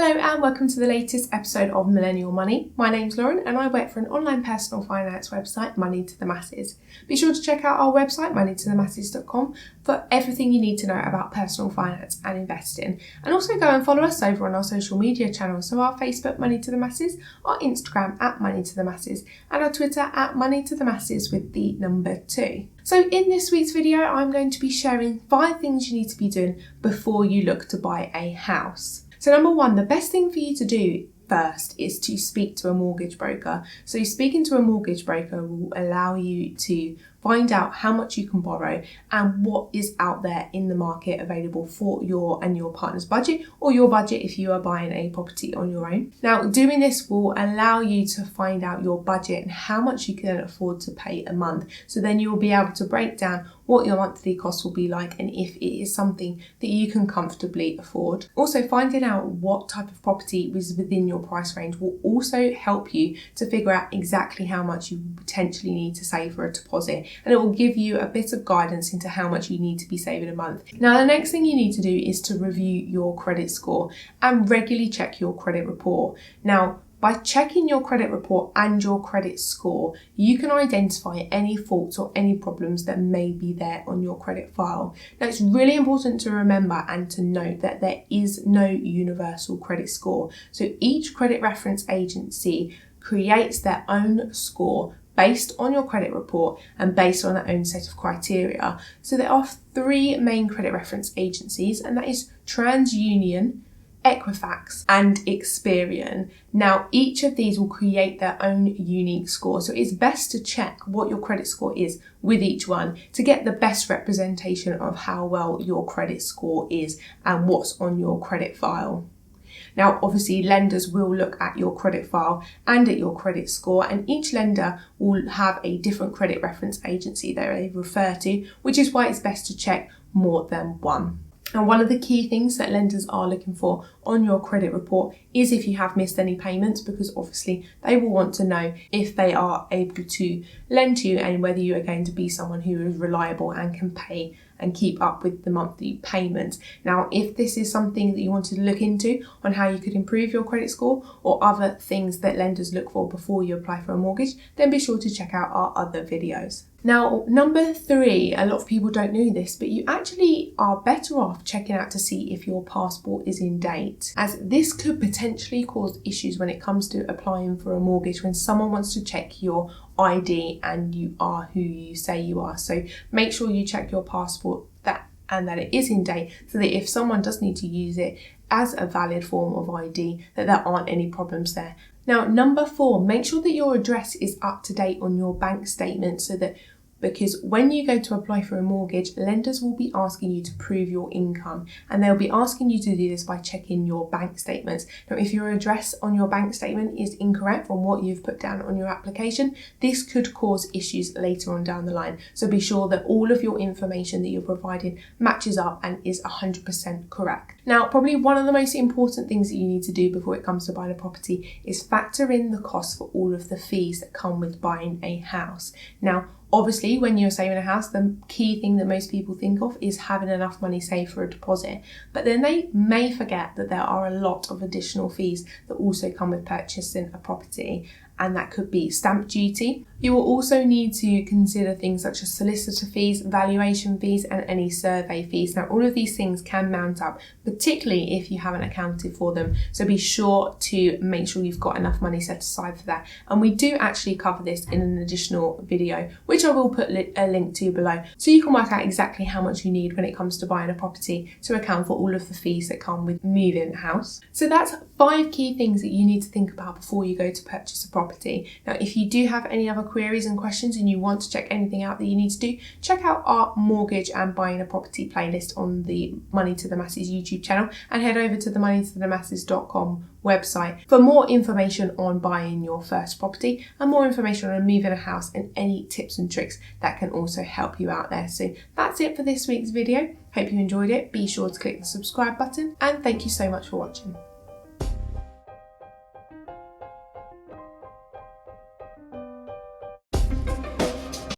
Hello and welcome to the latest episode of Millennial Money. My name's Lauren and I work for an online personal finance website, Money to the Masses. Be sure to check out our website, moneytothemasses.com, for everything you need to know about personal finance and investing. And also go and follow us over on our social media channels, so our Facebook, Money to the Masses, our Instagram at Money to the Masses, and our Twitter at Money to the Masses with the number 2. So in this week's video, I'm going to be sharing 5 things you need to be doing before you look to buy a house. So number 1, the best thing for you to do first is to speak to a mortgage broker. So speaking to a mortgage broker will allow you to find out how much you can borrow and what is out there in the market available for your and your partner's budget, or your budget if you are buying a property on your own. Now, doing this will allow you to find out your budget and how much you can afford to pay a month. So then you will be able to break down what your monthly costs will be like and if it is something that you can comfortably afford. Also, finding out what type of property is within your price range will also help you to figure out exactly how much you potentially need to save for a deposit, and it will give you a bit of guidance into how much you need to be saving a month. Now, the next thing you need to do is to review your credit score and regularly check your credit report. Now, by checking your credit report and your credit score, you can identify any faults or any problems that may be there on your credit file. Now, it's really important to remember and to note that there is no universal credit score. So each credit reference agency creates their own score based on your credit report and based on their own set of criteria. So there are 3 main credit reference agencies, and that is TransUnion, Equifax and Experian. Now, each of these will create their own unique score, so it's best to check what your credit score is with each one to get the best representation of how well your credit score is and what's on your credit file. Now, obviously, lenders will look at your credit file and at your credit score, and each lender will have a different credit reference agency that they refer to, which is why it's best to check more than one. And one of the key things that lenders are looking for on your credit report is if you have missed any payments, because obviously they will want to know if they are able to lend to you and whether you are going to be someone who is reliable and can pay and keep up with the monthly payments. Now, if this is something that you want to look into on how you could improve your credit score or other things that lenders look for before you apply for a mortgage, then be sure to check out our other videos. Now, number 3, a lot of people don't know this, but you actually are better off checking out to see if your passport is in date, as this could potentially cause issues when it comes to applying for a mortgage when someone wants to check your ID and you are who you say you are. So make sure you check your passport and that it is in date, so that if someone does need to use it as a valid form of ID, that there aren't any problems there. Now, number 4, make sure that your address is up to date on your bank statement, because when you go to apply for a mortgage, lenders will be asking you to prove your income, and they'll be asking you to do this by checking your bank statements. Now, if your address on your bank statement is incorrect from what you've put down on your application, this could cause issues later on down the line. So be sure that all of your information that you're providing matches up and is 100% correct. Now, probably one of the most important things that you need to do before it comes to buying a property is factor in the cost for all of the fees that come with buying a house. Now, obviously, when you're saving a house, the key thing that most people think of is having enough money saved for a deposit. But then they may forget that there are a lot of additional fees that also come with purchasing a property, and that could be stamp duty. You will also need to consider things such as solicitor fees, valuation fees, and any survey fees. Now, all of these things can mount up, particularly if you haven't accounted for them. So be sure to make sure you've got enough money set aside for that. And we do actually cover this in an additional video, which I will put a link to below, so you can work out exactly how much you need when it comes to buying a property to account for all of the fees that come with moving house. So that's 5 key things that you need to think about before you go to purchase a property. Now, if you do have any other queries and questions and you want to check anything out that you need to do, check out our mortgage and buying a property playlist on the Money to the Masses YouTube channel, and head over to the moneytothemasses.com website for more information on buying your first property and more information on moving a house and any tips and tricks that can also help you out there. So that's it for this week's video. Hope you enjoyed it. Be sure to click the subscribe button, and thank you so much for watching.